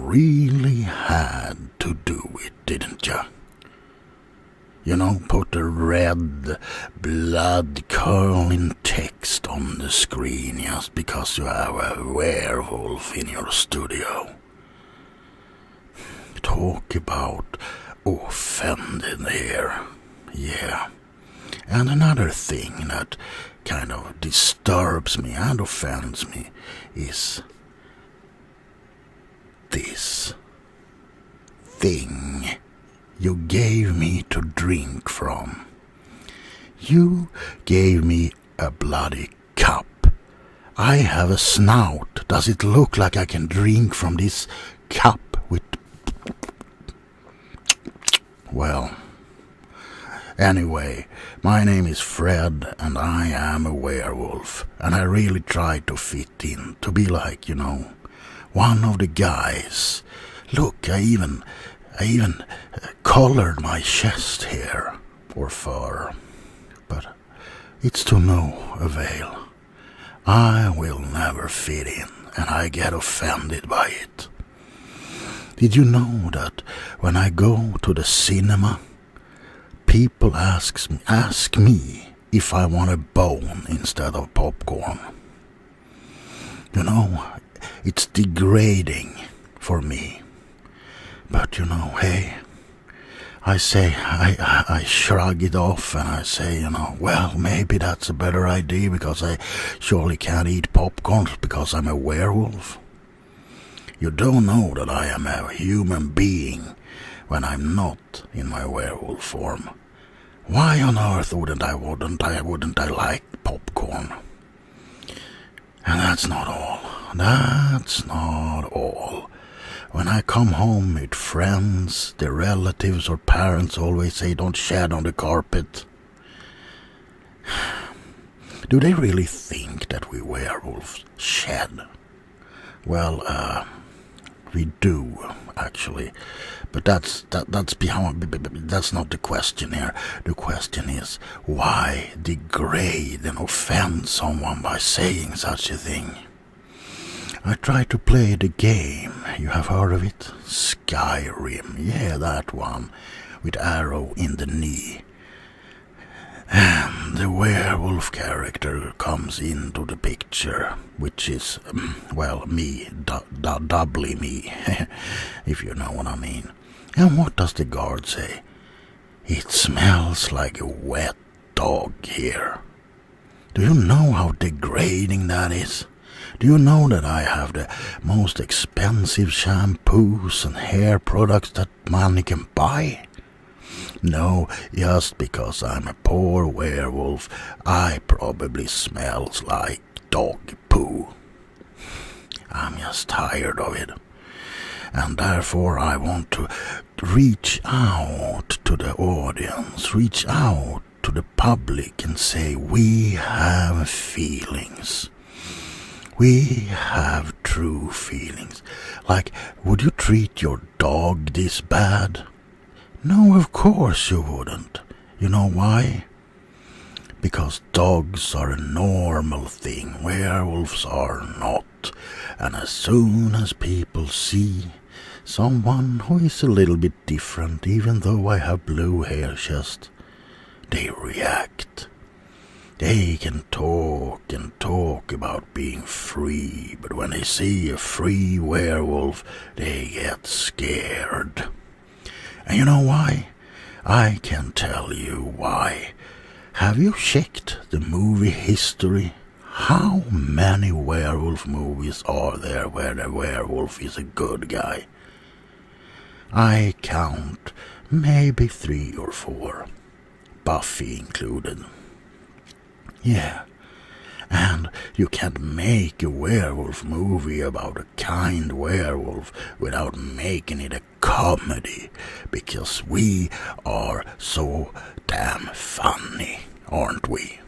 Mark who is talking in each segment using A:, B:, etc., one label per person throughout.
A: really had to do it, didn't you? You know, put the red, blood-curdling text on the screen just because you have a werewolf in your studio. Talk about offended here. Yeah. And another thing that kind of disturbs me and offends me is this thing you gave me to drink from. You gave me a bloody cup. I have a snout. Does it look like I can drink from this cup with... Well, anyway, my name is Fred and I am a werewolf, and I really try to fit in, to be like, one of the guys. Look, I even colored my chest hair or fur, but it's to no avail. I will never fit in, and I get offended by it. Did you know that when I go to the cinema, people ask me if I want a bone instead of popcorn? It's degrading for me. But hey, I say, I shrug it off and I say, well, maybe that's a better idea because I surely can't eat popcorn because I'm a werewolf. You don't know that I am a human being when I'm not in my werewolf form. Why on earth wouldn't I like popcorn? And that's not all. That's not all. When I come home with friends, their relatives or parents always say, don't shed on the carpet. Do they really think that we werewolves shed? Well, we do, actually. But that's behind. That's not the question here. The question is, why degrade and offend someone by saying such a thing? I try to play the game. You have heard of it? Skyrim. Yeah, that one. With arrow in the knee. And the werewolf character comes into the picture, which is, me, doubly me, if you know what I mean. And what does the guard say? It smells like a wet dog here. Do you know how degrading that is? Do you know that I have the most expensive shampoos and hair products that money can buy? No, just because I'm a poor werewolf, I probably smells like dog poo. I'm just tired of it. And therefore I want to reach out to the audience, reach out to the public and say, we have feelings. We have true feelings. Like, would you treat your dog this bad? No, of course you wouldn't. You know why? Because dogs are a normal thing, werewolves are not. And as soon as people see someone who is a little bit different, even though I have blue hair just, they react. They can talk and talk about being free, but when they see a free werewolf, they get scared. And you know why? I can tell you why. Have you checked the movie history? How many werewolf movies are there where the werewolf is a good guy? I count maybe 3 or 4, Buffy included. Yeah, and you can't make a werewolf movie about a kind werewolf without making it a comedy, because we are so damn funny, aren't we?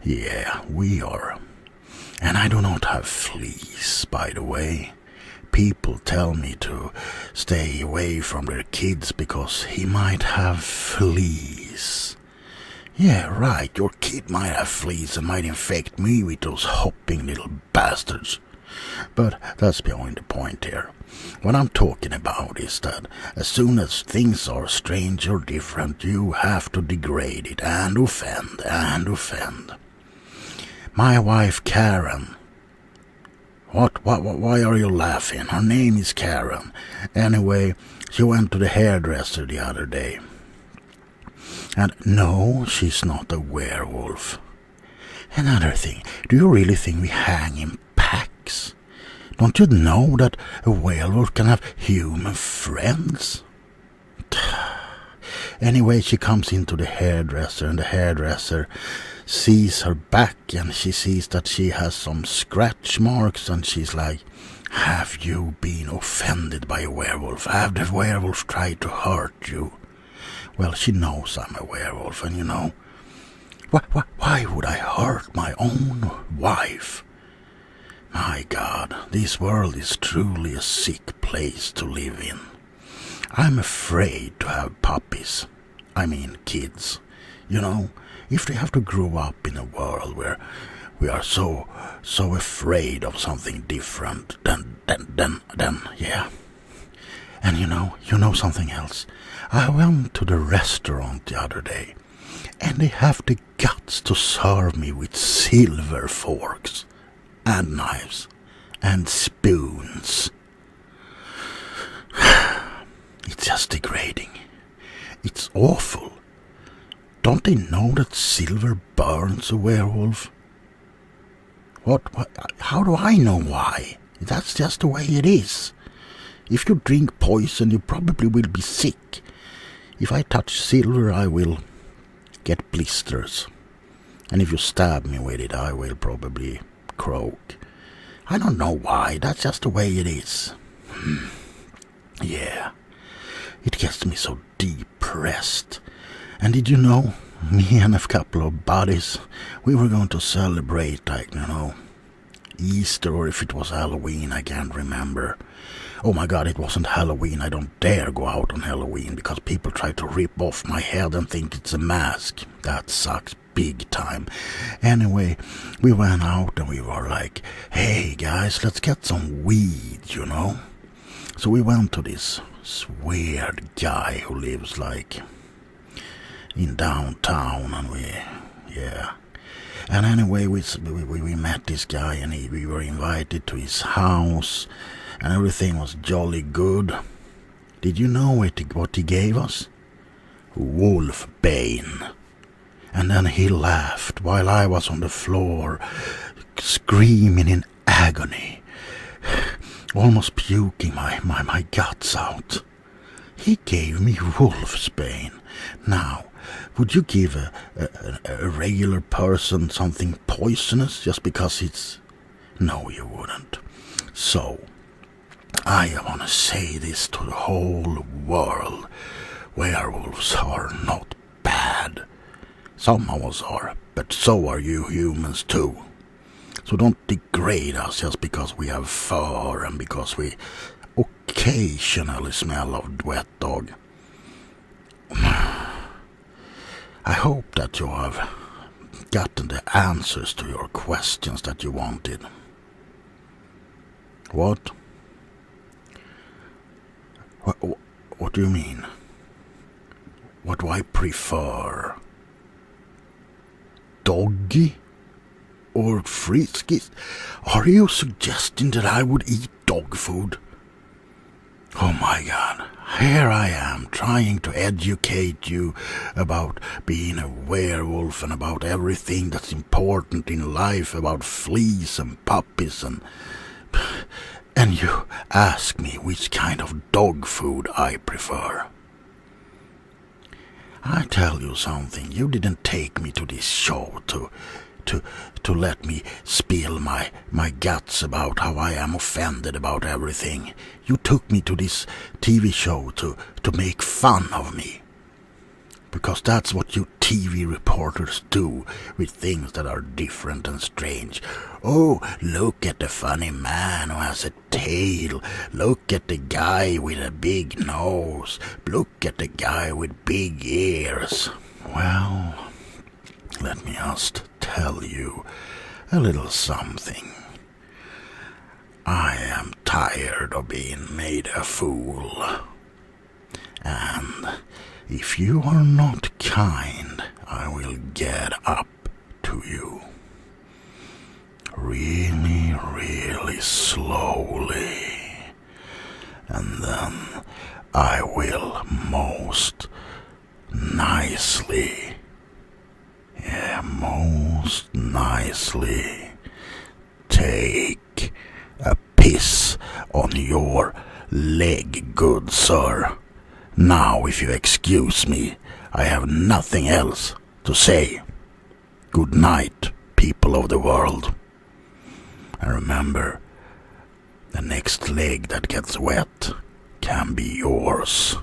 A: Yeah, we are. And I do not have fleas, by the way. People tell me to stay away from their kids because he might have fleas. Yeah, right, your kid might have fleas and might infect me with those hopping little bastards. But that's beyond the point here. What I'm talking about is that as soon as things are strange or different, you have to degrade it and offend and offend. My wife Karen. Why are you laughing? Her name is Karen. Anyway, she went to the hairdresser the other day. And no, she's not a werewolf. Another thing, do you really think we hang in packs? Don't you know that a werewolf can have human friends? Anyway, she comes into the hairdresser, and the hairdresser sees her back, and she sees that she has some scratch marks, and she's like, have you been offended by a werewolf? Have the werewolf tried to hurt you? Well, she knows I'm a werewolf, and you know, why would I hurt my own wife? My God, this world is truly a sick place to live in. I'm afraid to have puppies. I mean kids. You know, if they have to grow up in a world where we are so afraid of something different, then, yeah. And you know something else. I went to the restaurant the other day, and they have the guts to serve me with silver forks and knives and spoons. It's just degrading. It's awful. Don't they know that silver burns a werewolf? What? How do I know why? That's just the way it is. If you drink poison, you probably will be sick. If I touch silver, I will get blisters. And if you stab me with it, I will probably croak. I don't know why, that's just the way it is. Yeah, it gets me so depressed. And did you know, me and a couple of buddies, we were going to celebrate, like, Easter, or if it was Halloween, I can't remember. Oh my God, it wasn't Halloween. I don't dare go out on Halloween because people try to rip off my head and think it's a mask. That sucks big time. Anyway, we went out and we were like, hey guys, let's get some weed, So we went to this weird guy who lives like in downtown, and And anyway, we met this guy, and we were invited to his house, and everything was jolly good. Did you know what he gave us? Wolfbane. And then he laughed while I was on the floor, screaming in agony, almost puking my guts out. He gave me wolfsbane. Now, would you give a regular person something poisonous just because it's... No, you wouldn't. So, I want to say this to the whole world. Werewolves are not bad. Some of us are, but so are you humans too. So don't degrade us just because we have fur and because we occasionally smell of wet dog. I hope that you have gotten the answers to your questions that you wanted. What? What do you mean? What do I prefer? Doggy or friskies? Are you suggesting that I would eat dog food? Oh my God, here I am trying to educate you about being a werewolf and about everything that's important in life, about fleas and puppies, and you ask me which kind of dog food I prefer. I tell you something, you didn't take me to this show to let me spill my guts about how I am offended about everything. You took me to this TV show to make fun of me. Because that's what you TV reporters do with things that are different and strange. Oh, look at the funny man who has a tail. Look at the guy with a big nose. Look at the guy with big ears. Well, let me just tell you a little something. I am tired of being made a fool. And if you are not kind, I will get up to you. Really, really slowly. And then I will most nicely take a piss on your leg, good sir. Now, if you excuse me, I have nothing else to say. Good night, people of the world. And remember, the next leg that gets wet can be yours.